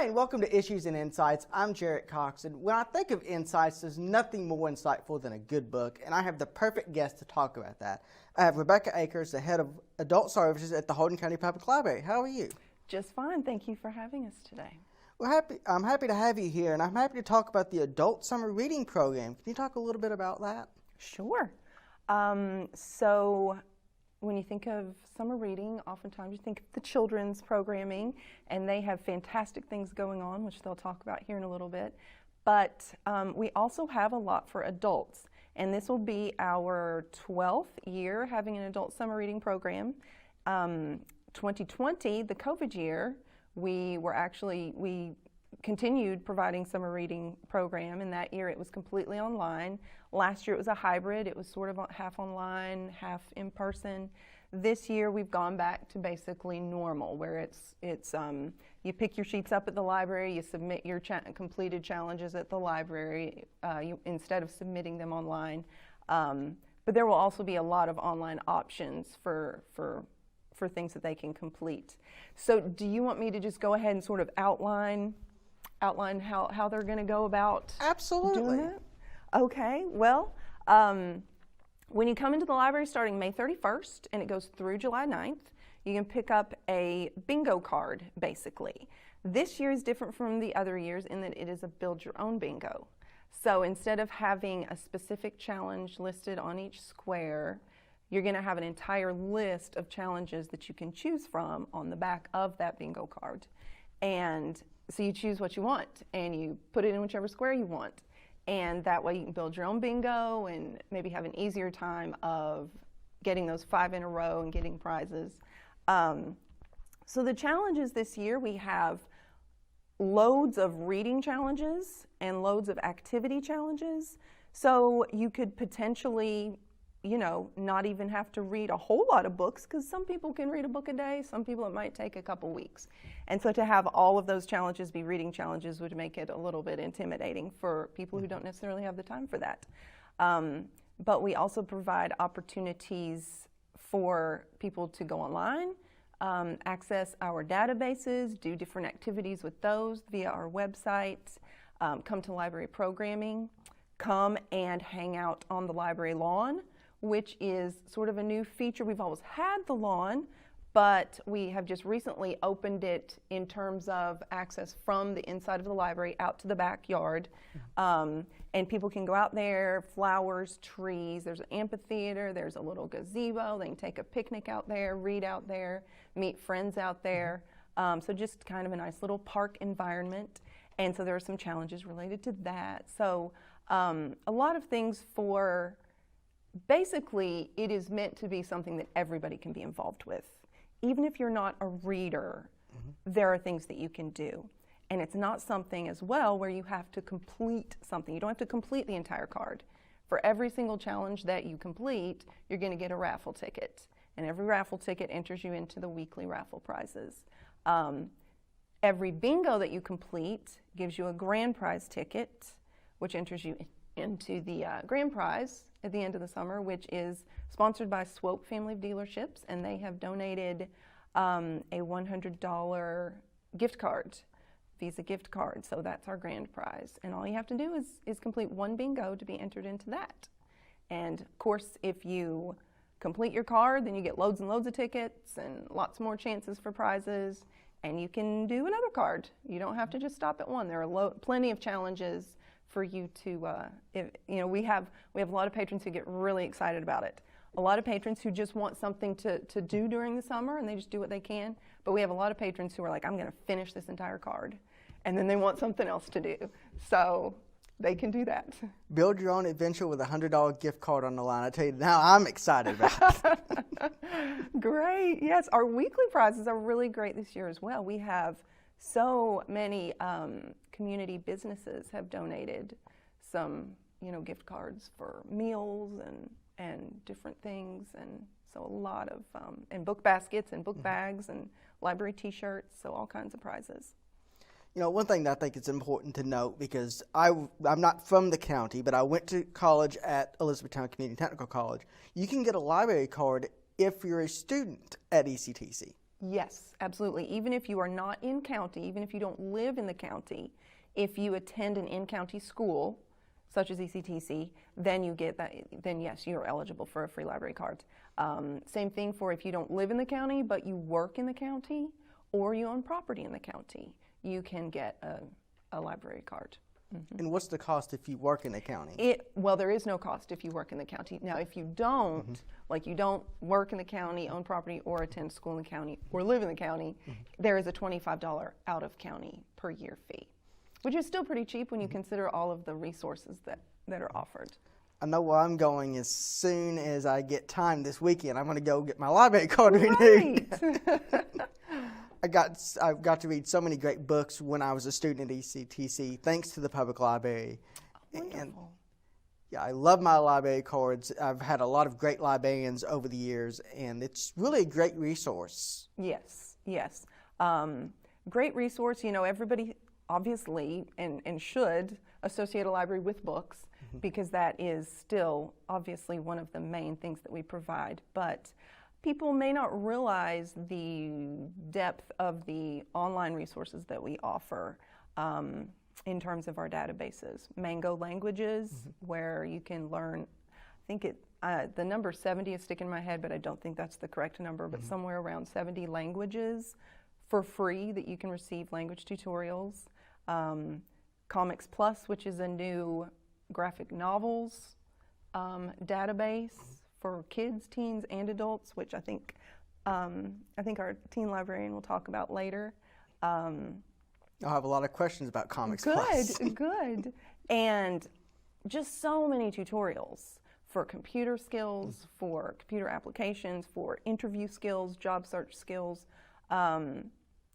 Hi, and welcome to Issues and Insights. I'm Jarrett Cox, and when I think of insights, there's nothing more insightful than a good book, and I have the perfect guest to talk about that. I have Rebekah Akers, the head of Adult Services at the Hardin County Public Library. How are you? Just fine. Thank you for having us today. Well, I'm happy to have you here, and I'm happy to talk about the Adult Summer Reading Program. Can you talk a little bit about that? Sure. So when you think of summer reading, oftentimes you think of the children's programming, and they have fantastic things going on, which they'll talk about here in a little bit. But we also have a lot for adults, and this will be our 12th year having an adult summer reading program. 2020, the COVID year, we continued providing summer reading program, and that year it was completely online. Last year it was a hybrid. It was sort of half online, half in person. This year we've gone back to basically normal, where it's you pick your sheets up at the library, you submit your completed challenges at the library instead of submitting them online. But there will also be a lot of online options for things that they can complete. So do you want me to just go ahead and sort of outline how they're going to go about Absolutely. doing that? Okay, well, when you come into the library starting May 31st and it goes through July 9th, you can pick up a bingo card, basically. This year is different from the other years in that it is a build-your-own bingo. So instead of having a specific challenge listed on each square, you're going to have an entire list of challenges that you can choose from on the back of that bingo card. And so you choose what you want, and you put it in whichever square you want. And that way you can build your own bingo and maybe have an easier time of getting those 5 in a row and getting prizes. So the challenges this year, we have loads of reading challenges and loads of activity challenges. So you could potentially, not even have to read a whole lot of books, because some people can read a book a day, some people it might take a couple weeks. And so to have all of those challenges be reading challenges would make it a little bit intimidating for people who don't necessarily have the time for that. But we also provide opportunities for people to go online, access our databases, do different activities with those via our website, come to library programming, come and hang out on the library lawn, which is sort of a new feature. We've always had the lawn, but we have just recently opened it in terms of access from the inside of the library out to the backyard. And people can go out there, flowers, trees, there's an amphitheater, there's a little gazebo, they can take a picnic out there, read out there, meet friends out there. So just kind of a nice little park environment. And so there are some challenges related to that. So a lot of things for, basically, it is meant to be something that everybody can be involved with. Even if you're not a reader, there are things that you can do. And it's not something as well where you have to complete something. You don't have to complete the entire card. For every single challenge that you complete, you're going to get a raffle ticket. And every raffle ticket enters you into the weekly raffle prizes. Every bingo that you complete gives you a grand prize ticket, which enters you into the grand prize at the end of the summer, which is sponsored by Swope Family of Dealerships, and they have donated a $100 gift card, Visa gift card. So that's our grand prize. And all you have to do is complete one bingo to be entered into that. And of course, if you complete your card, then you get loads and loads of tickets and lots more chances for prizes, and you can do another card. You don't have to just stop at one. There are plenty of challenges for you to, we have a lot of patrons who get really excited about it. A lot of patrons who just want something to do during the summer, and they just do what they can. But we have a lot of patrons who are like, I'm going to finish this entire card. And then they want something else to do. So they can do that. Build your own adventure with a $100 gift card on the line. I tell you, now I'm excited about it. Great. Yes, our weekly prizes are really great this year as well. We have so many community businesses have donated some, gift cards for meals and different things, and so a lot of and book baskets and book bags and library T-shirts, so all kinds of prizes. One thing that I think is important to note, because I'm not from the county, but I went to college at Elizabethtown Community Technical College. You can get a library card if you're a student at ECTC. Yes, absolutely. Even if you are not in county, even if you don't live in the county, if you attend an in-county school, such as ECTC, then you get that. Then yes, you are eligible for a free library card. Same thing for if you don't live in the county, but you work in the county, or you own property in the county, you can get a library card. And what's the cost if you work in the county? Well, there is no cost if you work in the county. Now, if you don't, like you don't work in the county, own property, or attend school in the county, or live in the county, there is a $25 out-of-county per year fee, which is still pretty cheap when you consider all of the resources that are offered. I know where I'm going as soon as I get time this weekend. I'm going to go get my library card renewed. I got to read so many great books when I was a student at ECTC, thanks to the public library. Wonderful. And yeah, I love my library cards. I've had a lot of great librarians over the years, and it's really a great resource. Yes, yes. Great resource. You know, everybody obviously and should associate a library with books because that is still obviously one of the main things that we provide. But people may not realize the depth of the online resources that we offer in terms of our databases. Mango Languages, where you can learn, I think the number 70 is sticking in my head, but I don't think that's the correct number, but somewhere around 70 languages for free that you can receive language tutorials. Comics Plus, which is a new graphic novels database for kids, teens, and adults, which I think our teen librarian will talk about later. I have a lot of questions about Comics Good, Plus. good. And just so many tutorials for computer skills, for computer applications, for interview skills, job search skills.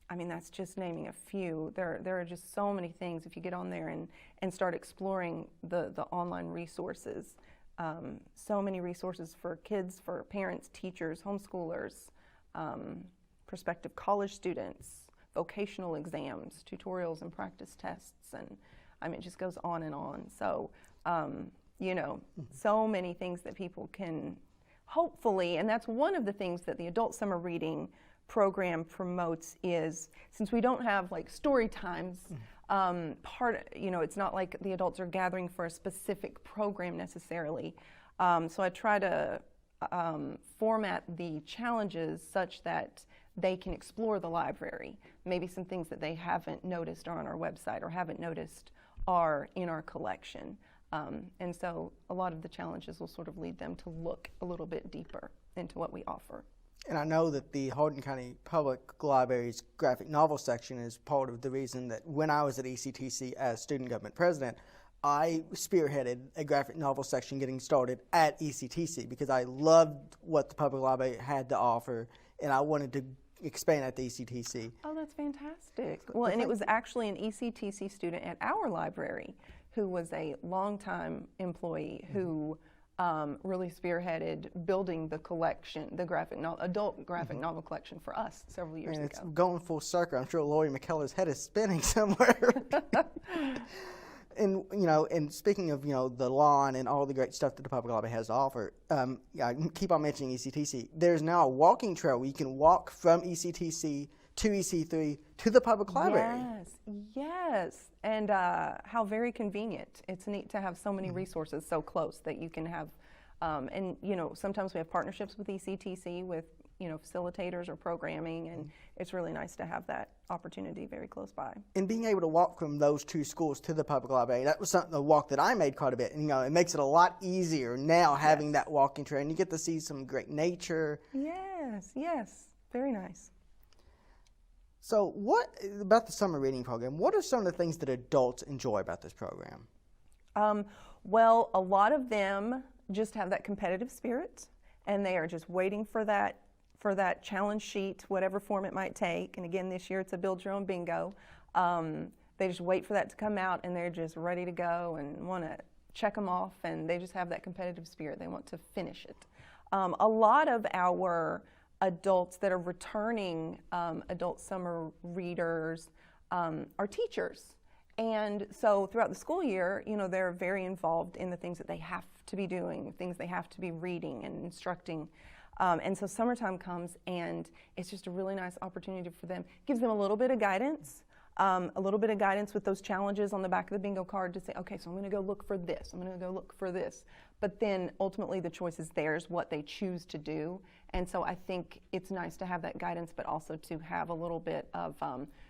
I mean, that's just naming a few. There are just so many things if you get on there and start exploring the online resources. So many resources for kids, for parents, teachers, homeschoolers, prospective college students, vocational exams, tutorials and practice tests, and I mean, it just goes on and on. So, so many things that people can hopefully, and that's one of the things that the Adult Summer Reading program promotes is, since we don't have like story times, it's not like the adults are gathering for a specific program necessarily. So I try to format the challenges such that they can explore the library. Maybe some things that they haven't noticed are on our website or haven't noticed are in our collection. And so a lot of the challenges will sort of lead them to look a little bit deeper into what we offer. And I know that the Hardin County Public Library's graphic novel section is part of the reason that when I was at ECTC as student government president, I spearheaded a graphic novel section getting started at ECTC because I loved what the public library had to offer, and I wanted to expand at the ECTC. Oh, that's fantastic. Well, and it was actually an ECTC student at our library who was a longtime employee who really spearheaded building the collection, the adult graphic novel collection for us several years ago. It's going full circle. I'm sure Lori McKellar's head is spinning somewhere. And speaking of the lawn and all the great stuff that the public library has to offer, I keep on mentioning ECTC. There's now a walking trail where you can walk from ECTC to EC3 to the public library. Yes, and how very convenient. It's neat to have so many resources so close that you can have, and sometimes we have partnerships with ECTC with facilitators or programming, and it's really nice to have that opportunity very close by. And being able to walk from those two schools to the public library, that was a walk that I made quite a bit. And, it makes it a lot easier now having that walking trail, and you get to see some great nature. Yes, very nice. So what about the summer reading program? What are some of the things that adults enjoy about this program? Well, a lot of them just have that competitive spirit, and they are just waiting for that challenge sheet, whatever form it might take. And again, this year it's a build your own bingo. They just wait for that to come out, and they're just ready to go and want to check them off, and they just have that competitive spirit. They want to finish it. A lot of our adults that are returning adult summer readers are teachers. And so throughout the school year, they're very involved in the things that they have to be doing, things they have to be reading and instructing. And so summertime comes, and it's just a really nice opportunity for them. Gives them a little bit of guidance. With those challenges on the back of the bingo card to say, okay, so I'm going to go look for this. I'm going to go look for this. But then ultimately the choice is theirs, what they choose to do. And so I think it's nice to have that guidance, but also to have a little bit of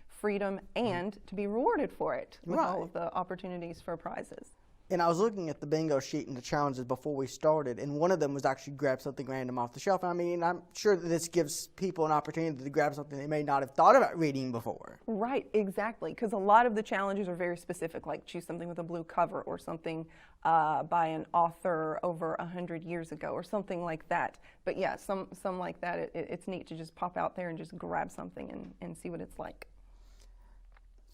freedom and to be rewarded for it with all of the opportunities for prizes. And I was looking at the bingo sheet and the challenges before we started, and one of them was actually grab something random off the shelf. I mean, I'm sure that this gives people an opportunity to grab something they may not have thought about reading before. Right, exactly, because a lot of the challenges are very specific, like choose something with a blue cover or something by an author over 100 years ago or something like that. But yeah, some like that, it's neat to just pop out there and just grab something and see what it's like.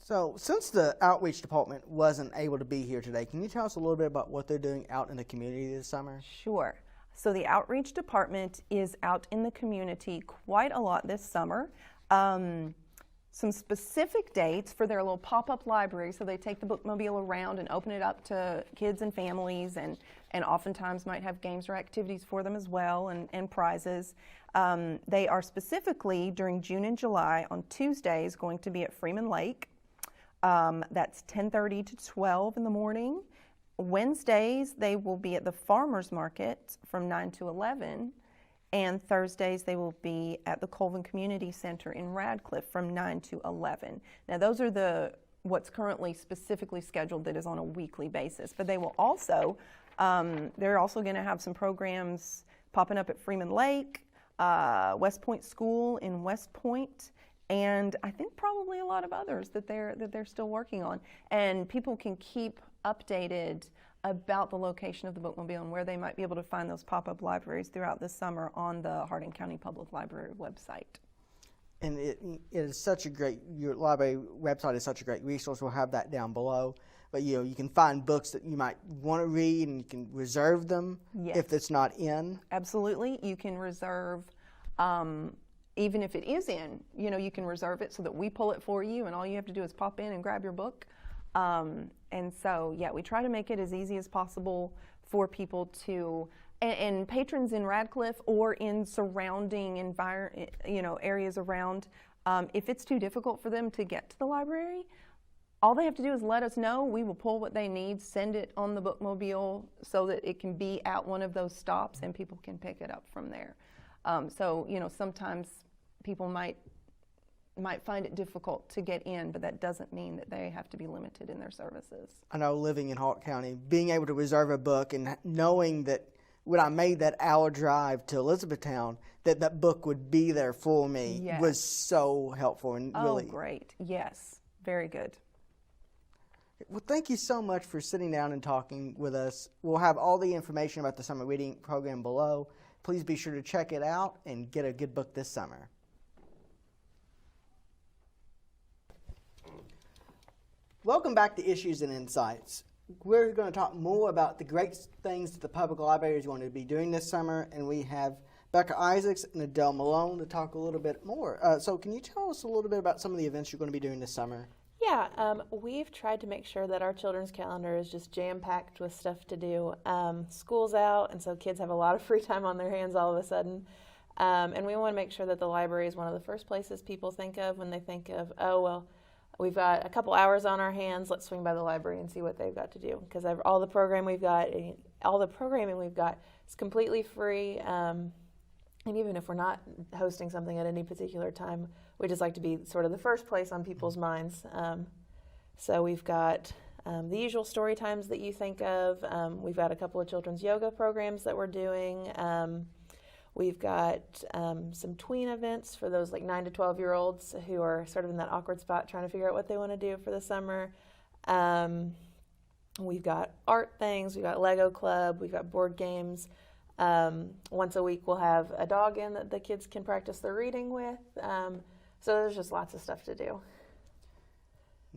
So, since the outreach department wasn't able to be here today, can you tell us a little bit about what they're doing out in the community this summer? Sure. So the outreach department is out in the community quite a lot this summer. Some specific dates for their little pop-up library. So they take the bookmobile around and open it up to kids and families, and oftentimes might have games or activities for them as well, and prizes. They are specifically during June and July on Tuesdays going to be at Freeman Lake. That's 10:30 to 12 in the morning. Wednesdays, they will be at the farmers market from 9 to 11. And Thursdays, they will be at the Colvin Community Center in Radcliffe from 9 to 11. Now, those are what's currently specifically scheduled that is on a weekly basis. But they will also, they're also going to have some programs popping up at Freeman Lake, West Point School in West Point, and I think probably a lot of others that they're still working on. And people can keep updated about the location of the bookmobile and where they might be able to find those pop-up libraries throughout the summer on the Hardin County Public Library website. And it is such a your library website is such a great resource. We'll have that down below. But you can find books that you might want to read, and you can reserve them if it's not in. Absolutely. You can reserve. Even if it is in, you can reserve it so that we pull it for you, and all you have to do is pop in and grab your book. And so, we try to make it as easy as possible for people to, and patrons in Radcliffe or in surrounding areas around. If it's too difficult for them to get to the library, all they have to do is let us know. We will pull what they need, send it on the bookmobile so that it can be at one of those stops, and people can pick it up from there. So, sometimes people might find it difficult to get in, but that doesn't mean that they have to be limited in their services. I know, living in Hardin County, being able to reserve a book and knowing that when I made that hour drive to Elizabethtown, that book would be there for me was so helpful and really. Oh, great. Yes. Very good. Well, thank you so much for sitting down and talking with us. We'll have all the information about the summer reading program below. Please be sure to check it out and get a good book this summer. Welcome back to Issues and Insights. We're going to talk more about the great things that the public library is going to be doing this summer, and we have Becca Isaacs and Adelle Malone to talk a little bit more. So can you tell us a little bit about some of the events you're going to be doing this summer? Yeah, we've tried to make sure that our children's calendar is just jam-packed with stuff to do. School's out, and so kids have a lot of free time on their hands all of a sudden. And we want to make sure that the library is one of the first places people think of when they think of, we've got a couple hours on our hands, let's swing by the library and see what they've got to do. Because all the programming we've got is completely free. And even if we're not hosting something at any particular time, we just like to be sort of the first place on people's minds. So we've got the usual story times that you think of. We've got a couple of children's yoga programs that we're doing. We've got some tween events for those 9 to 12-year-olds who are sort of in that awkward spot trying to figure out what they want to do for the summer. We've got art things. We've got Lego Club. We've got board games. Once a week we'll have a dog in that the kids can practice their reading with. So there's just lots of stuff to do.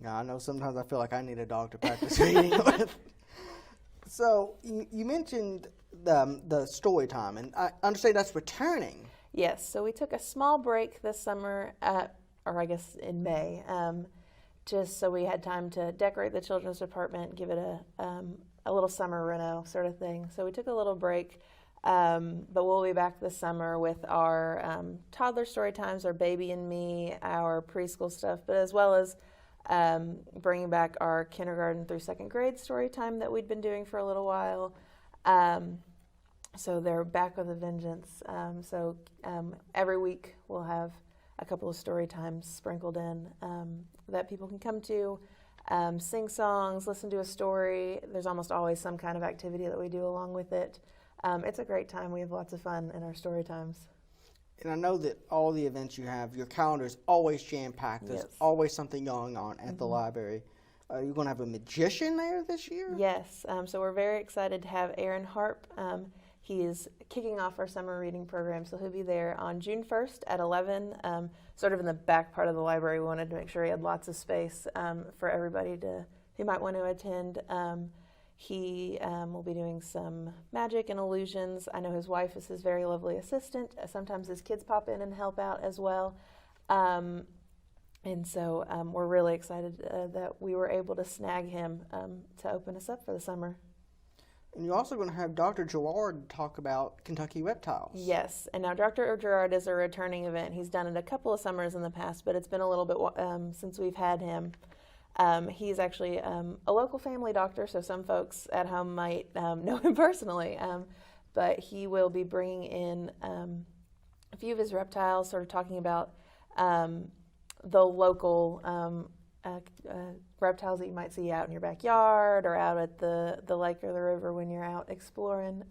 Yeah, I know sometimes I feel like I need a dog to practice reading with. So you mentioned the story time, and I understand that's returning. Yes, so we took a small break this summer, in May, just so we had time to decorate the children's department, give it a little summer reno sort of thing. So we took a little break. But we'll be back this summer with our toddler story times, our baby and me, our preschool stuff, but as well as bringing back our kindergarten through second grade story time that we'd been doing for a little while. So they're back with a vengeance. So every week we'll have a couple of story times sprinkled in that people can come to, sing songs, listen to a story. There's almost always some kind of activity that we do along with it. It's a great time. We have lots of fun in our story times. And I know that all the events you have, your calendar is always jam-packed. There's always something going on at the library. Are you going to have a magician there this year? Yes. So we're very excited to have Aaron Harp. He is kicking off our summer reading program, so he'll be there on June 1st at 11, sort of in the back part of the library. We wanted to make sure he had lots of space for everybody who might want to attend. He will be doing some magic and illusions. I know his wife is his very lovely assistant. Sometimes his kids pop in and help out as well. And so we're really excited that we were able to snag him to open us up for the summer. And you're also going to have Dr. Gerard talk about Kentucky reptiles. Yes, and now Dr. Gerard is a returning event. He's done it a couple of summers in the past, but it's been a little bit since we've had him. He's actually a local family doctor, so some folks at home might know him personally. But he will be bringing in a few of his reptiles, sort of talking about the local reptiles that you might see out in your backyard or out at the lake or the river when you're out exploring.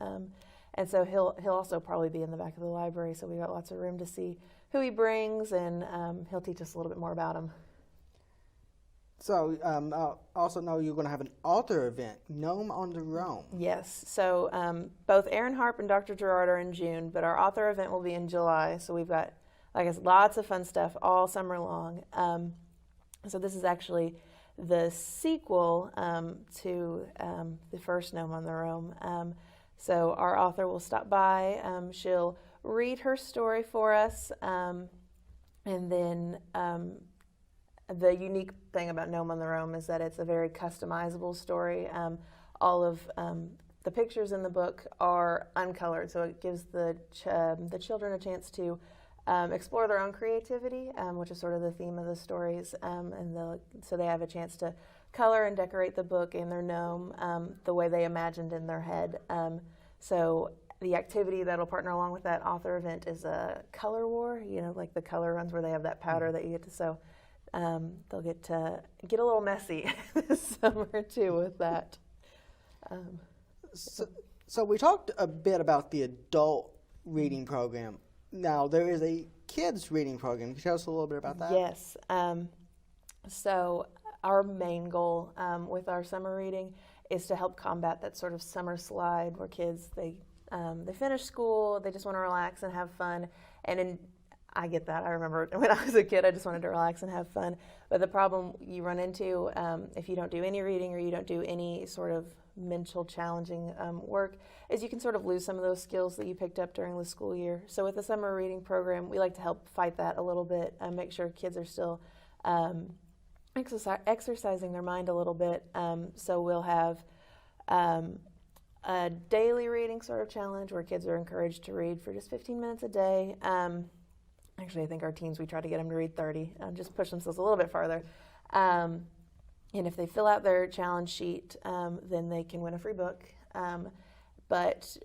And so he'll also probably be in the back of the library, so we've got lots of room to see who he brings, and he'll teach us a little bit more about him. So I also know you're going to have an author event, Gnome on the Roam. Yes. So both Aaron Harp and Dr. Gerard are in June, but our author event will be in July. So we've got, like I said, lots of fun stuff all summer long. So this is actually the sequel to the first Gnome on the Roam. So our author will stop by. She'll read her story for us, and then the unique thing about Gnome on the Roam is that it's a very customizable story. All of the pictures in the book are uncolored, so it gives the children a chance to explore their own creativity, which is sort of the theme of the stories. So they have a chance to color and decorate the book and their gnome the way they imagined in their head. So the activity that'll partner along with that author event is a color war, like the color runs where they have that powder that you get to sew. They'll get a little messy this summer too with that. So we talked a bit about the adult reading program. Now there is a kids reading program. Can you tell us a little bit about that? Yes. So our main goal with our summer reading is to help combat that sort of summer slide where kids they finish school, they just want to relax and have fun, I get that. I remember when I was a kid, I just wanted to relax and have fun. But the problem you run into if you don't do any reading or you don't do any sort of mental challenging work is you can sort of lose some of those skills that you picked up during the school year. So with the summer reading program, we like to help fight that a little bit and make sure kids are still exercising their mind a little bit. So we'll have a daily reading sort of challenge where kids are encouraged to read for just 15 minutes a day. Actually, I think our teens, we try to get them to read 30, just push themselves a little bit farther. And if they fill out their challenge sheet, then they can win a free book. But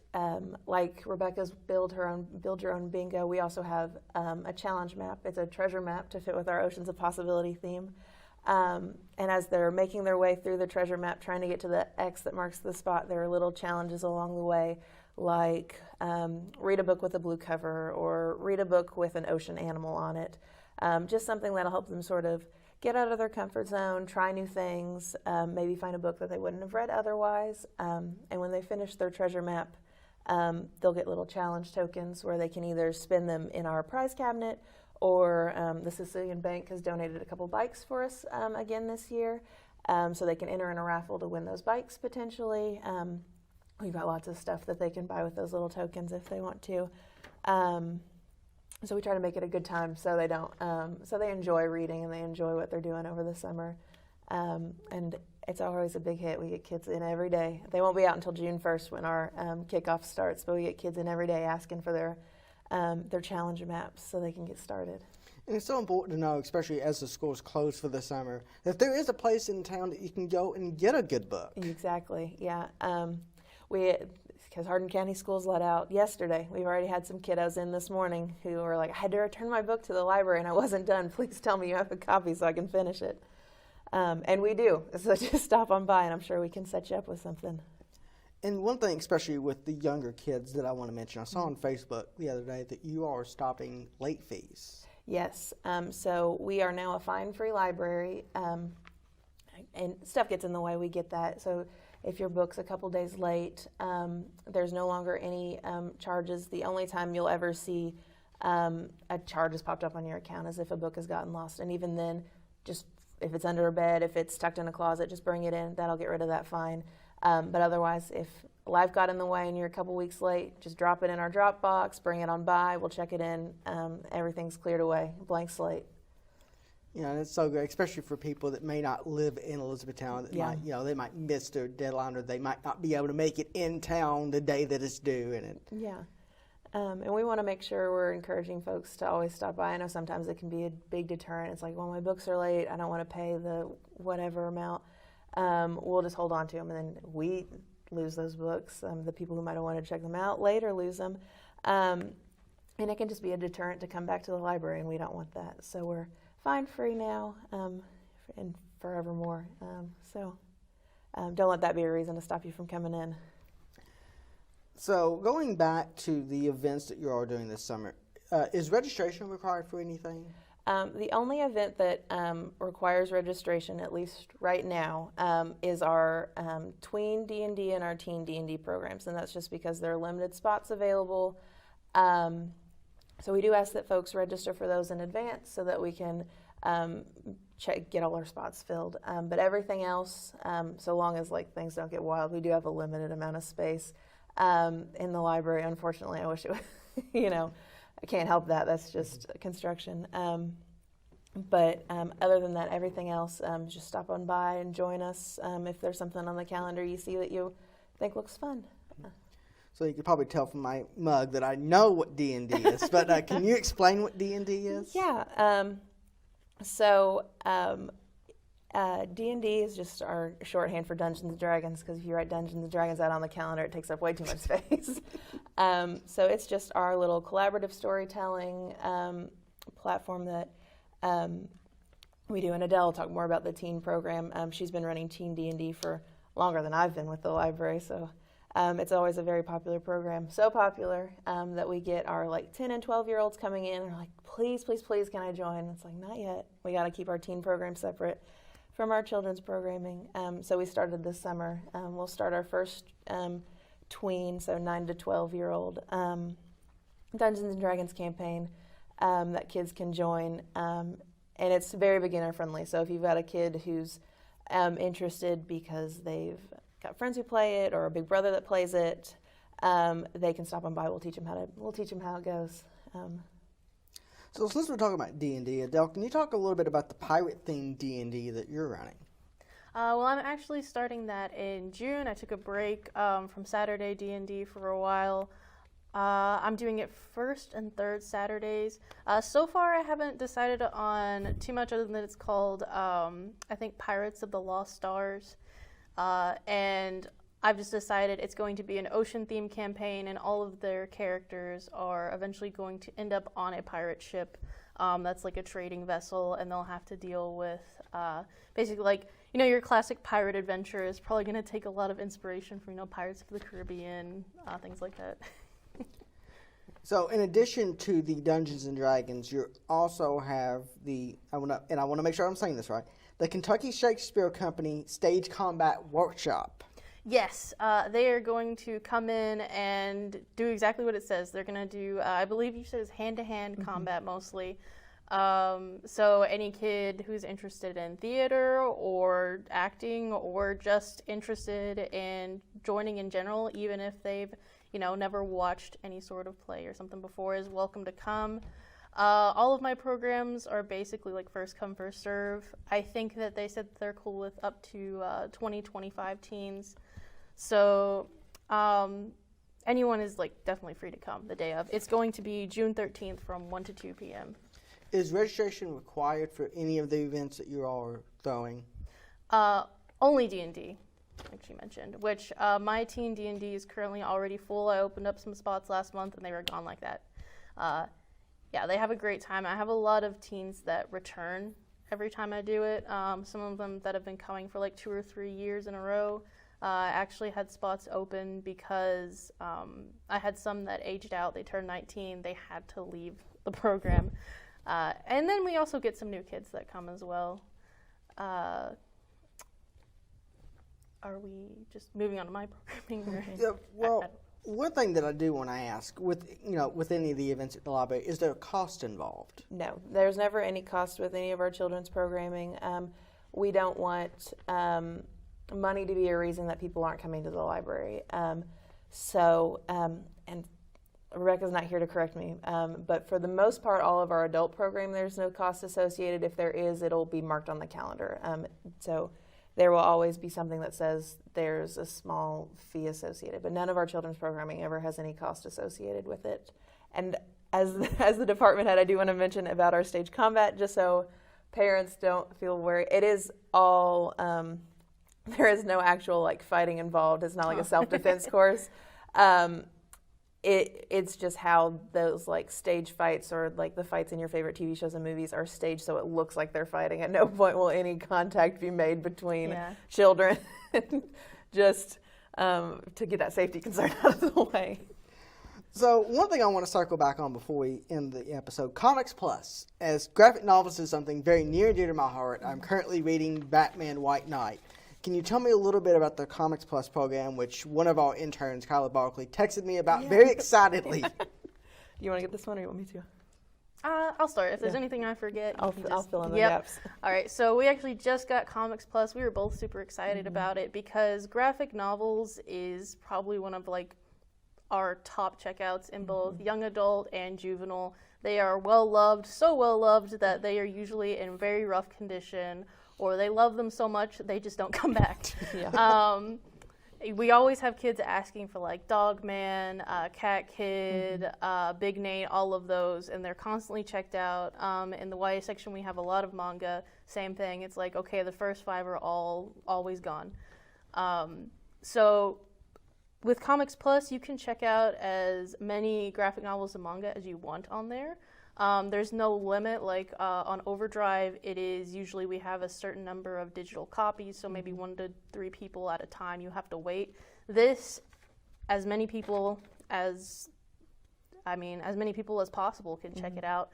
like Rebekah's Build Your Own Bingo, we also have a challenge map. It's a treasure map to fit with our Oceans of Possibility theme. And as they're making their way through the treasure map, trying to get to the X that marks the spot, there are little challenges along the way, like read a book with a blue cover or read a book with an ocean animal on it. Just something that'll help them sort of get out of their comfort zone, try new things, maybe find a book that they wouldn't have read otherwise. And when they finish their treasure map, they'll get little challenge tokens where they can either spend them in our prize cabinet or the Sicilian Bank has donated a couple bikes for us again this year. So they can enter in a raffle to win those bikes potentially. We've got lots of stuff that they can buy with those little tokens if they want to. So we try to make it a good time so they don't, so they enjoy reading and they enjoy what they're doing over the summer. And It's always a big hit. We get kids in every day. They won't be out until June 1st when our kickoff starts, but we get kids in every day asking for their challenge maps so they can get started. And it's so important to know, especially as the schools close for the summer, that there is a place in town that you can go and get a good book. Exactly, yeah. Because Hardin County Schools let out yesterday. We've already had some kiddos in this morning who were like, I had to return my book to the library and I wasn't done. Please tell me you have a copy so I can finish it. And we do. So just stop on by and I'm sure we can set you up with something. And one thing, especially with the younger kids that I want to mention, I saw on Facebook the other day that you are stopping late fees. Yes. So we are now a fine-free library, and stuff gets in the way. We get that. So if your book's a couple days late, there's no longer any charges. The only time you'll ever see a charge has popped up on your account is if a book has gotten lost. And even then, just if it's under a bed, if it's tucked in a closet, just bring it in. That'll get rid of that fine. But otherwise, if life got in the way and you're a couple weeks late, just drop it in our drop box, bring it on by, we'll check it in. Everything's cleared away, blank slate. You know, and it's so great, especially for people that may not live in Elizabethtown, that might, you know, they might miss their deadline or they might not be able to make it in town the day that it's due. Yeah. And we want to make sure we're encouraging folks to always stop by. I know sometimes it can be a big deterrent. It's like, well, my books are late. I don't want to pay the whatever amount. We'll just hold on to them, and then we lose those books. The people who might have wanted to check them out later lose them. And it can just be a deterrent to come back to the library, and we don't want that. So we're fine-free now and forevermore. Don't let that be a reason to stop you from coming in. So going back to the events that you are doing this summer, is registration required for anything? The only event that requires registration, at least right now, is our tween D&D and our teen D&D programs, and that's just because there are limited spots available. So we do ask that folks register for those in advance so that we can get all our spots filled. But everything else, so long as things don't get wild, we do have a limited amount of space in the library. Unfortunately, I wish it was, I can't help that. That's just construction. But other than that, everything else, just stop on by and join us if there's something on the calendar you see that you think looks fun. So you could probably tell from my mug that I know what D&D is, but can you explain what D&D is? Yeah. D&D is just our shorthand for Dungeons & Dragons, because if you write Dungeons & Dragons out on the calendar, it takes up way too much space. So it's just our little collaborative storytelling platform that we do. And Adelle will talk more about the teen program. She's been running teen D&D for longer than I've been with the library, so it's always a very popular program. So popular that we get our 10 and 12-year-olds coming in and are like, please, please, please, can I join? It's like, not yet. We got to keep our teen program separate from our children's programming. So we started this summer. We'll start our first tween, so 9 to 12-year-old Dungeons & Dragons campaign that kids can join. And it's very beginner friendly. So if you've got a kid who's interested because they've got friends who play it or a big brother that plays it, they can stop on by. We'll teach them how it goes. So since we're talking about D&D, Adelle, can you talk a little bit about the pirate-themed D&D that you're running? Well, I'm actually starting that in June. I took a break from Saturday D&D for a while. I'm doing it first and third Saturdays. So far, I haven't decided on too much other than it's called, I think, Pirates of the Lost Stars. And I've just decided it's going to be an ocean-themed campaign, and all of their characters are eventually going to end up on a pirate ship that's like a trading vessel, and they'll have to deal with basically your classic pirate adventure is probably going to take a lot of inspiration from Pirates of the Caribbean, things like that. So in addition to the Dungeons & Dragons, you also have I want to make sure I'm saying this right, the Kentucky Shakespeare Company Stage Combat Workshop. Yes, they are going to come in and do exactly what it says. They're going to do, I believe you said it's hand-to-hand combat mostly. So any kid who's interested in theater or acting or just interested in joining in general, even if they've never watched any sort of play or something before, is welcome to come. All of my programs are basically like first come, first serve. I think that they said they're cool with up to 20, 25 teens. So anyone is like definitely free to come the day of. It's going to be June 13th from 1 to 2 p.m. Is registration required for any of the events that you all are throwing? Only D&D, like she mentioned, which my teen D&D is currently already full. I opened up some spots last month and they were gone like that. Yeah, they have a great time. I have a lot of teens that return every time I do it. Some of them that have been coming for like 2 or 3 years in a row. I actually had spots open because I had some that aged out. They turned 19. They had to leave the program. And then we also get some new kids that come as well. Are we just moving on to my programming? Or? Yeah, well, one thing that I do want to ask, with any of the events at the library, is there a cost involved? No, there's never any cost with any of our children's programming. We don't want money to be a reason that people aren't coming to the library. And Rebekah's not here to correct me, but for the most part, all of our adult program, there's no cost associated. If there is, it'll be marked on the calendar. So there will always be something that says there's a small fee associated, but none of our children's programming ever has any cost associated with it. And as the department head, I do want to mention about our stage combat, just so parents don't feel worried. It is all, there is no actual like fighting involved. It's not like a self-defense course. It's just how those like stage fights or like the fights in your favorite TV shows and movies are staged so it looks like they're fighting. At no point will any contact be made between children, just to get that safety concern out of the way. So one thing I want to circle back on before we end the episode, Comics Plus. As graphic novels is something very near and dear to my heart, I'm currently reading Batman White Knight. Can you tell me a little bit about the Comics Plus program, which one of our interns, Kyla Barkley, texted me about very excitedly? You want to get this one or you want me to? I'll start. If there's anything I forget, I'll fill in the gaps. All right, so we actually just got Comics Plus. We were both super excited about it because graphic novels is probably one of like our top checkouts in both young adult and juvenile. They are well loved, so well loved that they are usually in very rough condition, or they love them so much they just don't come back. We always have kids asking for like Dog Man, Cat Kid, Big Nate, all of those, and they're constantly checked out. In the YA section we have a lot of manga, same thing. It's like, okay, the first 5 are always gone. So with Comics Plus, you can check out as many graphic novels and manga as you want on there. There's no limit, like on Overdrive, it is usually we have a certain number of digital copies, so maybe 1 to 3 people at a time, you have to wait. This, as many people as possible can check it out.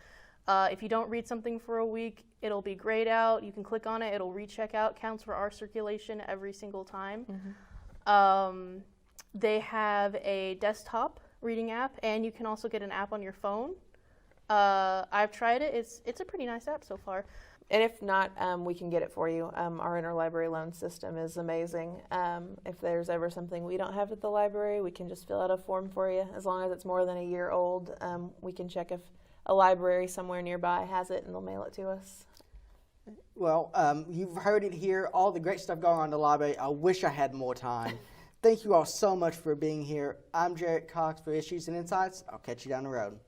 If you don't read something for a week, it'll be grayed out, you can click on it, it'll recheck out, counts for our circulation every single time. They have a desktop reading app, and you can also get an app on your phone. I've tried it. It's a pretty nice app so far. And if not, we can get it for you. Our interlibrary loan system is amazing. If there's ever something we don't have at the library, we can just fill out a form for you. As long as it's more than a year old, we can check if a library somewhere nearby has it, and they'll mail it to us. Well, you've heard it here, all the great stuff going on in the library. I wish I had more time. Thank you all so much for being here. I'm Jarrett Cox for Issues and Insights. I'll catch you down the road.